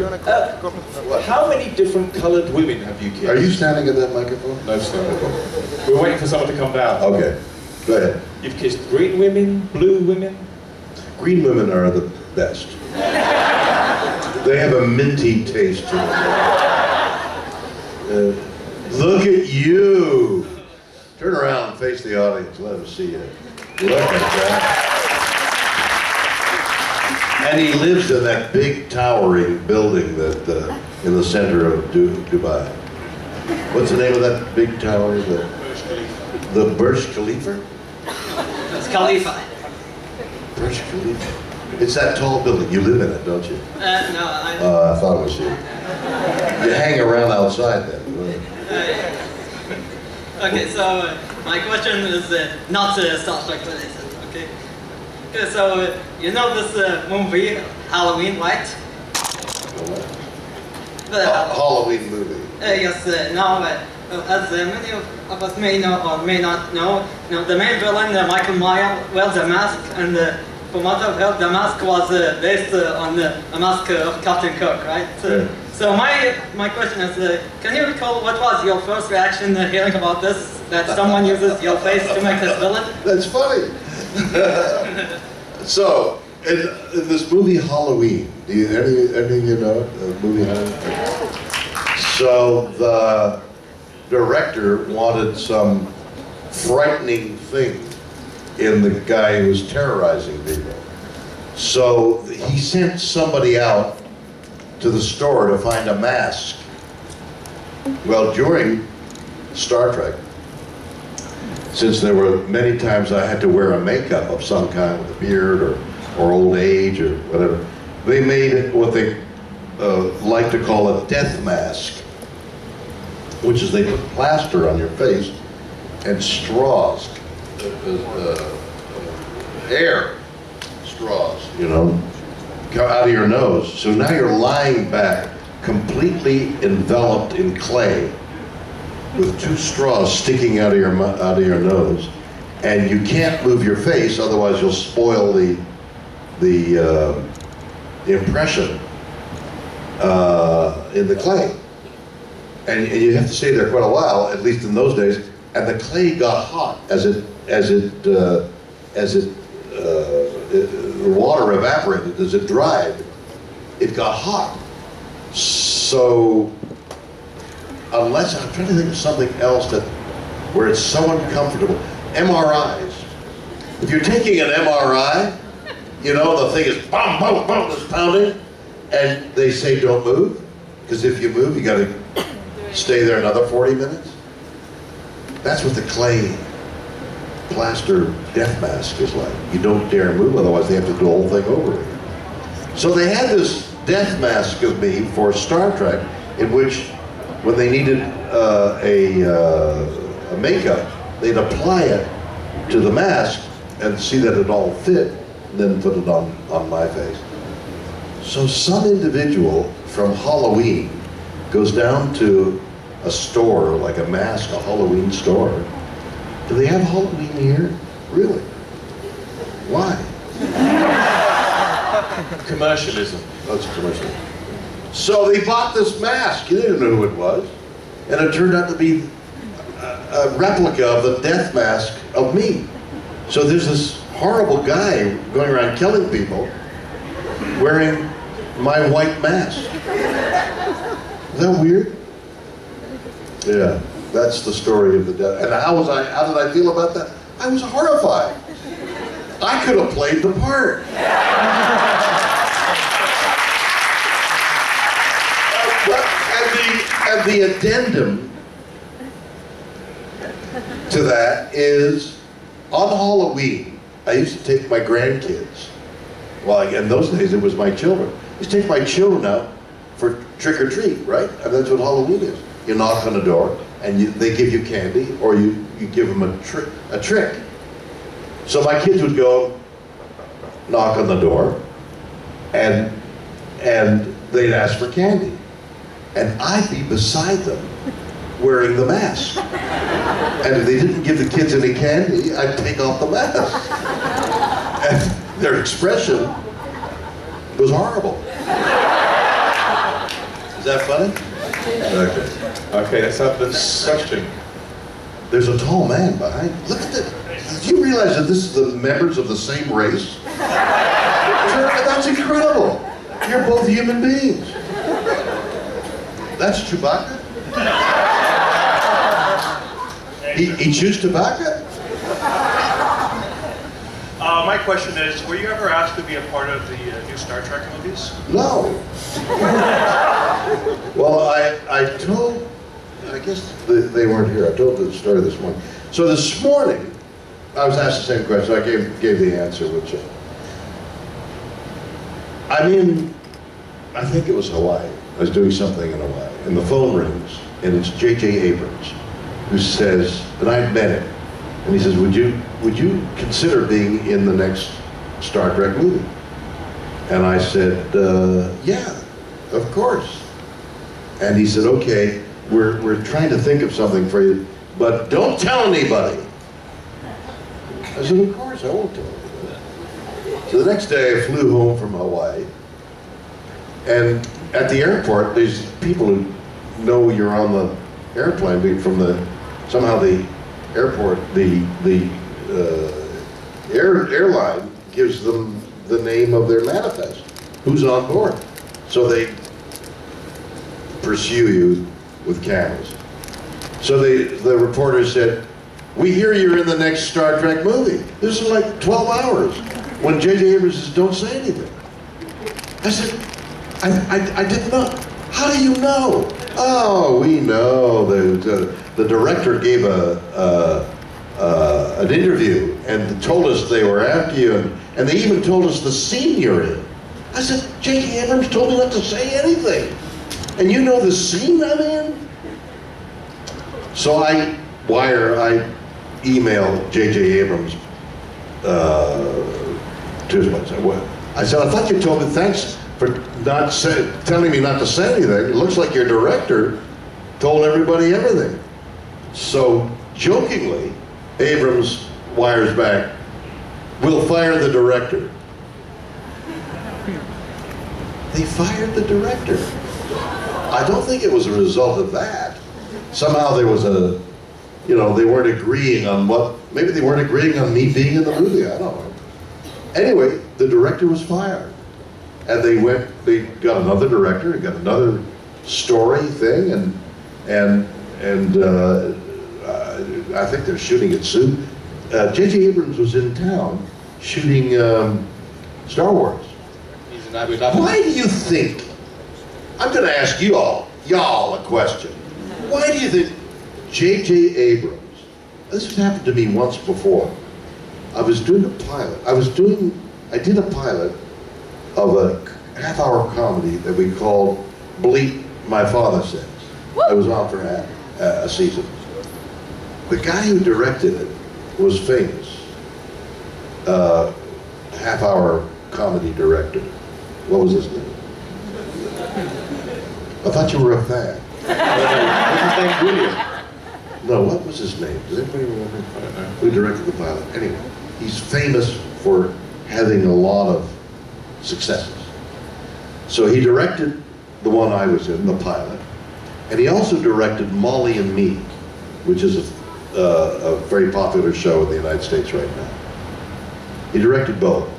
How many different coloured women have you kissed? Are you standing at that microphone? No, standing. We're waiting for someone to come down. Okay, go ahead. You've kissed green women, blue women? Green women are the best. They have a minty taste to them. Look at you. Turn around and face the audience. Let them see you. Look at that. And he lives in that big towering building that in the center of Dubai. What's the name of that big tower? The Burj Khalifa? It's Khalifa. Burj Khalifa. It's that tall building. You live in it, don't you? No, I thought it was you. You hang around outside then. Okay, so my question is not Star Trek related, okay? So you know this movie, Halloween, right? Halloween movie. Yes, now, as many of us may know or may not know, the main villain, Michael Myers, wears a mask, and from what I've heard, the mask was based on a mask of Captain Kirk, right? So my question is, can you recall what was your first reaction hearing about this, that someone uses your face to make this villain? That's funny. So, in this movie Halloween, any of you know the movie Halloween? So the director wanted some frightening thing in the guy who was terrorizing people. So he sent somebody out to the store to find a mask. Well, during Star Trek, since there were many times I had to wear a makeup of some kind with a beard or old age or whatever, they made what they like to call a death mask, which is they put plaster on your face and straws, air straws, you know, come out of your nose. So now you're lying back, completely enveloped in clay, with two straws sticking out of your nose, and you can't move your face, otherwise you'll spoil the impression in the clay. And you have to stay there quite a while, at least in those days. And the clay got hot the water evaporated, as it dried, it got hot. So, unless, I'm trying to think of something else where it's so uncomfortable. MRIs. If you're taking an MRI, you know, the thing is boom, boom, boom, it's pounding, and they say don't move, because if you move, you gotta stay there another 40 minutes. That's what the clay plaster death mask is like. You don't dare move, otherwise they have to do the whole thing over again. So they had this death mask of me for Star Trek, in which when they needed a makeup, they'd apply it to the mask and see that it all fit, and then put it on my face. So some individual from Halloween goes down to a store, like a mask, a Halloween store. Do they have Halloween here? Really? Why? Commercialism. Oh, it's commercialism. So they bought this mask. They didn't know who it was. And it turned out to be a replica of the death mask of me. So there's this horrible guy going around killing people wearing my white mask. Is that weird? Yeah, that's the story of the death. And how did I feel about that? I was horrified. I could have played the part. And the addendum to that is, on Halloween, I used to take my grandkids. Well, in those days, it was my children. I used to take my children out for trick or treat, right? And that's what Halloween is. You knock on the door, and they give you candy, or you give them a trick. So my kids would go knock on the door, and they'd ask for candy. And I'd be beside them wearing the mask. And if they didn't give the kids any candy, I'd take off the mask. And their expression was horrible. Is that funny? Okay. Okay, let's have the question. There's a tall man behind. Look at that. Do you realize that this is the members of the same race? That's incredible. You're both human beings. That's Chewbacca? He chews tobacco? My question is, were you ever asked to be a part of the new Star Trek movies? No. Well, I told, I guess they weren't here. I told the story this morning. So this morning, I was asked the same question. I gave the answer, which I think it was Hawaii. I was doing something in Hawaii, and the phone rings, and it's J.J. Abrams, who says, and I met him, and he says, would you consider being in the next Star Trek movie? And I said, yeah, of course. And he said, okay, we're trying to think of something for you, but don't tell anybody. I said, of course, I won't tell anybody. So the next day I flew home from Hawaii, and at the airport, there's people who know you're on the airplane from somehow the airport, the airline gives them the name of their manifest, who's on board. So they pursue you with cameras. So the reporter said, we hear you're in the next Star Trek movie. This is like 12 hours. When J.J. Abrams says, don't say anything. I said, I didn't know. How do you know? Oh, we know. The director gave an interview and told us they were after you, and they even told us the scene you're in. I said, J.J. Abrams told me not to say anything. And you know the scene I'm in? So I emailed J.J. Abrams to his website. I said, I thought you told me, thanks for telling me not to say anything. It looks like your director told everybody everything. So, jokingly, Abrams wires back, we'll fire the director. They fired the director. I don't think it was a result of that. Somehow there was a, they weren't agreeing on maybe they weren't agreeing on me being in the movie, I don't know. Anyway, the director was fired. And they got another director, they got another story thing, and I think they're shooting it soon. J.J. Abrams was in town shooting Star Wars. He's in Abu Dhabi. Why do you think, I'm going to ask y'all a question. Why do you think J.J. Abrams, this has happened to me once before. I was doing a pilot. I did a pilot of a half-hour comedy that we called Bleep My Father Sings. It was on for a season. The guy who directed it was famous. Half-hour comedy director. What was his name? I thought you were a fan. What's his name? William? No, what was his name? Does anybody remember? I don't know. Who directed the pilot? Anyway, he's famous for having a lot of successes. So he directed the one I was in, the pilot, and he also directed Molly and Me, which is a very popular show in the United States right now. He directed both,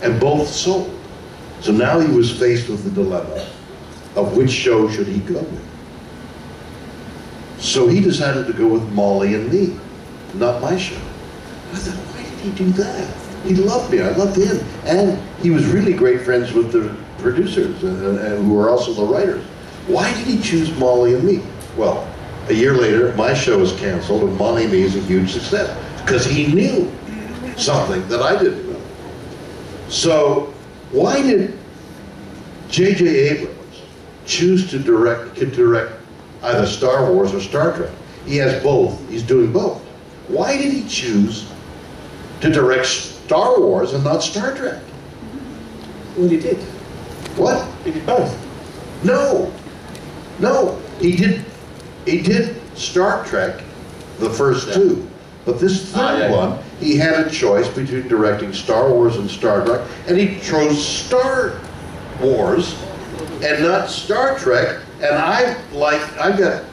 and both sold. So now he was faced with the dilemma of which show should he go with. So he decided to go with Molly and Me, not my show. I thought, why did he do that? He loved me, I loved him. And he was really great friends with the producers and who were also the writers. Why did he choose Molly and Me? Well, a year later, my show was canceled and Molly and Me is a huge success because he knew something that I didn't know. So why did J.J. Abrams choose to direct either Star Wars or Star Trek? He has both, he's doing both. Why did he choose to direct Star Wars and not Star Trek? Well, he did. What? He did both. No. He did Star Trek, the first two. But this third one, he had a choice between directing Star Wars and Star Trek, and he chose Star Wars and not Star Trek And I've got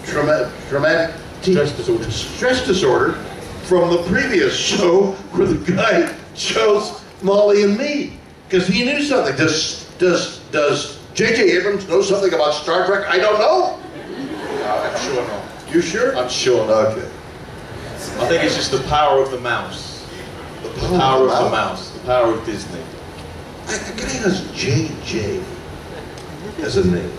traumatic stress disorder from the previous show where the guy chose Molly and me because he knew something. Does J.J. Abrams know something about Star Trek I don't know? I'm sure not. You sure? I'm sure not. Okay. I think it's just the power of the mouse. The power of the mouse. The power of Disney. A guy has J.J. as a name.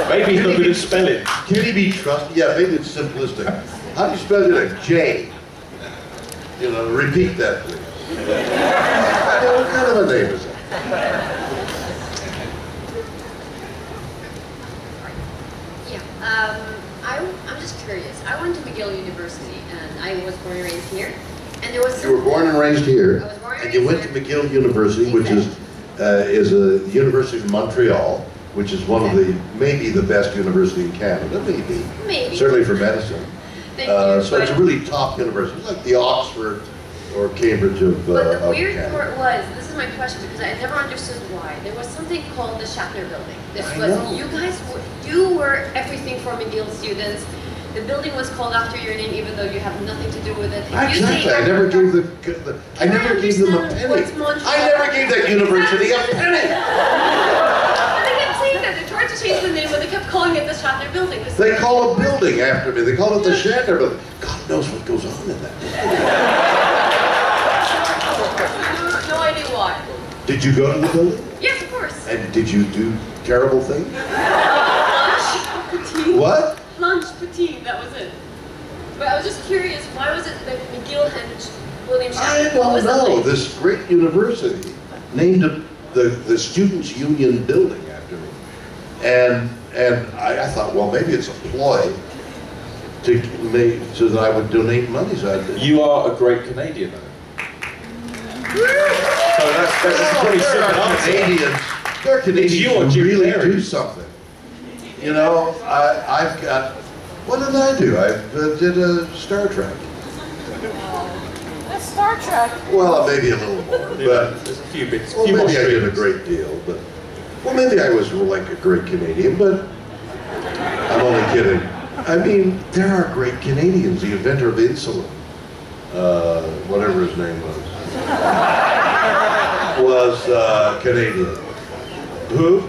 Maybe he's not good at spelling. Can he be trusted? Yeah, maybe it's simplistic. How do you spell it? A J. You know, repeat that, please. What kind of a name is that? I'm just curious. I went to McGill University, and I was born and raised here. And there was. You were born and raised here, I was born and you went to McGill University, which is a university in Montreal, which is one of the maybe the best university in Canada, maybe. Maybe. Certainly for medicine. Thank you. So it's a really top university, it's like the Oxford or Cambridge of But the of weird Canada. part was, this is my question because I never understood why. There was something called the Shatner building. This I was, know. you were everything for McGill students. The building was called after your name even though you have nothing to do with it. If you Exactly, say I never gave them I never gave them a understand what's penny. Montreal? I never gave that university a penny. And they kept saying that. They tried to change the name, but they kept calling it the Shatner building. They call a building after me. They call it the Shatner building. God knows what goes on in that building. No idea why. Did you go to the building? Yes, of course. And did you do terrible things? Lunch, poutine. What? Lunch, poutine, that was it. But I was just curious, why was it that McGill and William I Shatner? What was don't the know. link? This great university named the Students' Union building after me. And I thought, well, maybe it's a ploy to make so that I would donate money. So You are a great Canadian, though. So that's a pretty simple answer. They're Canadians you or who Jim really Carrey. do something. You know, I've got, what did I do? I did a Star Trek. Star Trek. Well, maybe a little more, but There's a few bits. well, few more maybe I did a streams. great deal, but well, maybe I was like a great Canadian, but I'm only kidding. I mean, there are great Canadians. The inventor of insulin, whatever his name was Canadian. Who?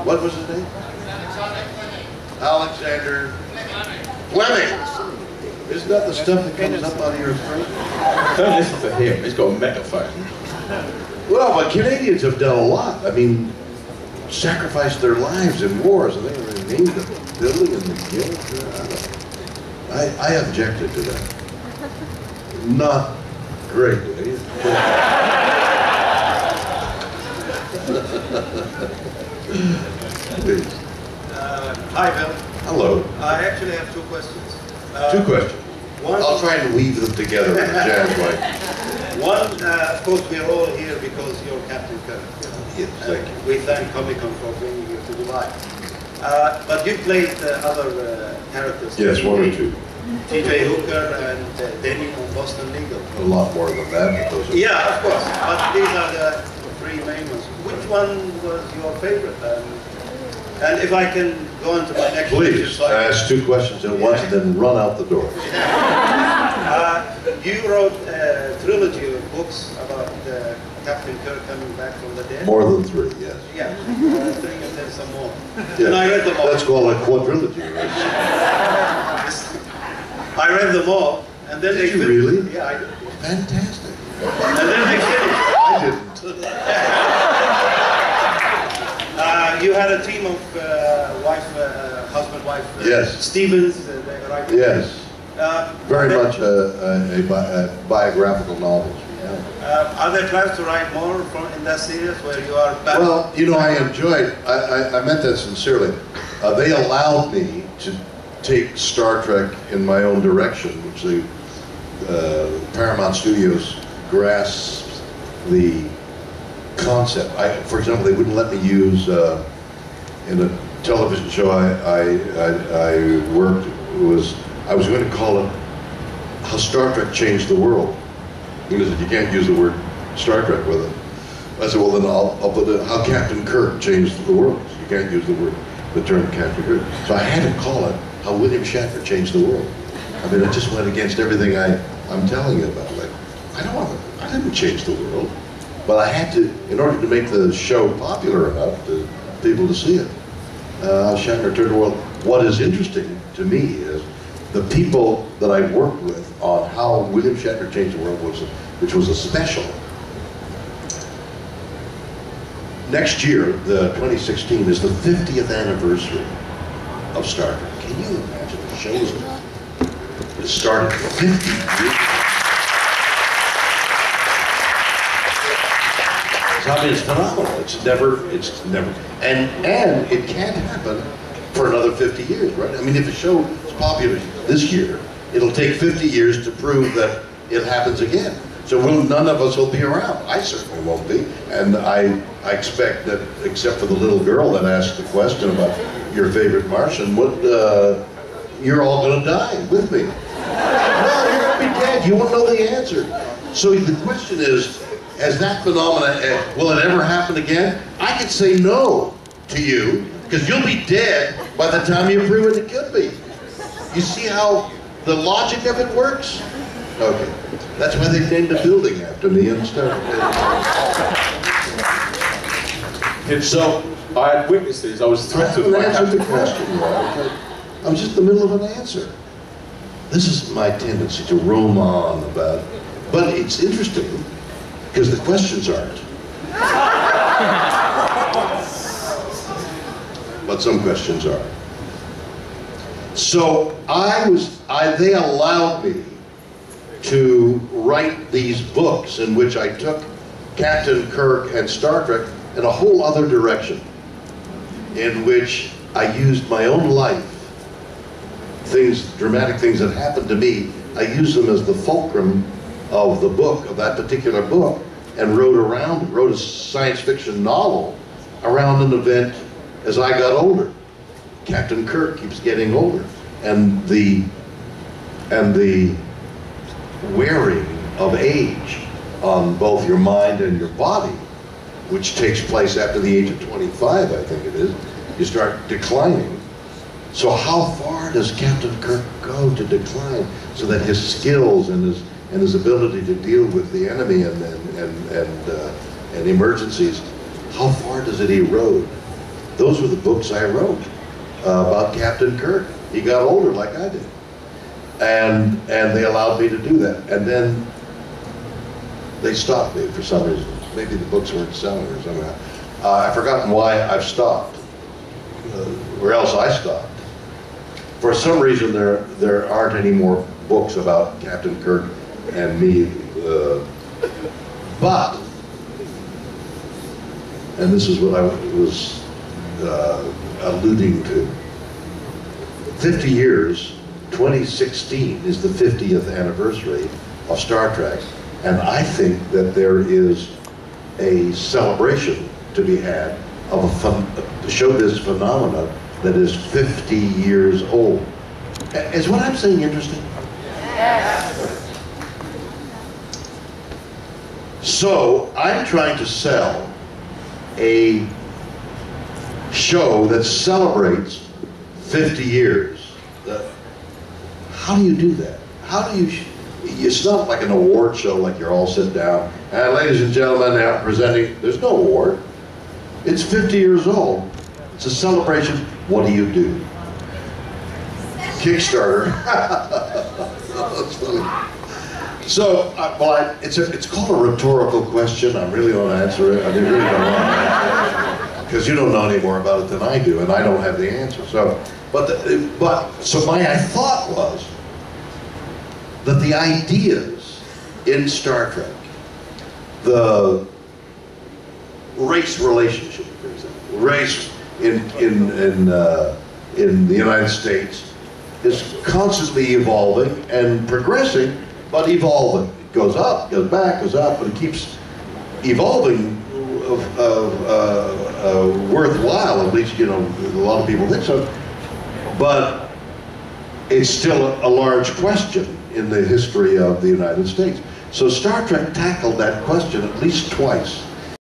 What was his name? Alexander Fleming. Isn't that the stuff that comes up out of your throat? Don't listen to him. He's got a megaphone. Well, but Canadians have done a lot. I mean, sacrificed their lives in wars, and they named the building and the guild. I objected to that. Not great, eh? Please. Hi, Bill. Hello. I actually have two questions. Two questions. One, I'll try and weave them together in a jazz way. one of course, we're all here because you're Captain Kirk. Yes, thank you. We thank Comic-Con for bringing you to Dubai. But you played other characters. Yes, one or two. T.J. Hooker and Denny on Boston Legal. A lot more than that, but those are... Yeah, of course. But these are the three main ones. Which one was your favorite? And if I can go on to my next question. Please, ask two questions at once and then run out the door. You wrote a trilogy of books about Captain Kirk coming back from the dead. More than three, yes. Yeah, three and then some more. Yeah. And I read them all. That's called a quadrilogy, right? I read them all, and then Did they you really? Yeah, I did. Fantastic. And then they finished. I didn't. You had a team of husband-wife. Yes. Stevens, they write. Yes. Very then- much a biographical novel. Are there plans to write more in that series where you are back? Well, you know, I meant that sincerely. They allowed me to take Star Trek in my own direction, which the Paramount Studios grasped the concept. For example, they wouldn't let me use in a television show I worked. I was going to call it "How Star Trek Changed the World." Because you can't use the word Star Trek with it. I said, well then I'll put it, how Captain Kirk changed the world. You can't use the term Captain Kirk. So I had to call it how William Shatner changed the world. I mean, it just went against everything I'm telling you about. Like, I didn't change the world. But I had to, in order to make the show popular enough to people to see it, Shatner turned the world. What is interesting to me is the people that I worked with on how William Shatner changed the world, which was a special. Next year, the 2016, is the 50th anniversary of Star Trek. Can you imagine the shows that started 50 years? I mean, it's phenomenal. It's never, and it can't happen for another 50 years, right? I mean, if a show is popular this year, it'll take 50 years to prove that it happens again. So none of us will be around. I certainly won't be. And I expect that, except for the little girl that asked the question about your favorite Martian, you're all going to die with me. No, you're going to be dead. You won't know the answer. So the question is, has that phenomena, will it ever happen again? I could say no to you, because you'll be dead by the time you prove it could be. You see how the logic of it works? Okay. That's why they named a building after me instead. And so, I had witnesses, I was threatened by answered the Captain question. I was just in the middle of an answer. This is my tendency to roam on about, but it's interesting, because the questions aren't. But some questions are. So they allowed me to write these books in which I took Captain Kirk and Star Trek in a whole other direction, in which I used my own life, dramatic things that happened to me, I used them as the fulcrum of the book, of that particular book, and wrote a science fiction novel around an event as I got older. Captain Kirk keeps getting older, and the wearing of age on both your mind and your body, which takes place after the age of 25, I think it is, you start declining. So how far does Captain Kirk go to decline so that his skills and his ability to deal with the enemy and emergencies, how far does it erode? Those were the books I wrote about Captain Kirk. He got older like I did. And they allowed me to do that. And then they stopped me for some reason. Maybe the books weren't selling or somehow. I've forgotten why I've stopped, or else I stopped. For some reason there aren't any more books about Captain Kirk and me. But, and this is what I was alluding to, 50 years, 2016 is the 50th anniversary of Star Trek, and I think that there is a celebration to be had of a showbiz phenomena that is 50 years old. Is what I'm saying interesting? Yes. So I'm trying to sell a show that celebrates 50 years. How do you do that? How do you, it's not like an award show like you're all sit down, and ladies and gentlemen, now presenting, there's no award. It's 50 years old. It's a celebration. What do you do? Kickstarter. That's funny. So, it's called a rhetorical question. I really want to answer it. I really don't want to answer it. Because you don't know any more about it than I do, and I don't have the answer. So, so my thought was that the ideas in Star Trek, the race relationship, for example, race in the United States is constantly evolving and progressing, but evolving. It goes up, goes back, goes up, but it keeps evolving worthwhile, at least, you know, a lot of people think so. But it's still a large question in the history of the United States. So Star Trek tackled that question at least twice.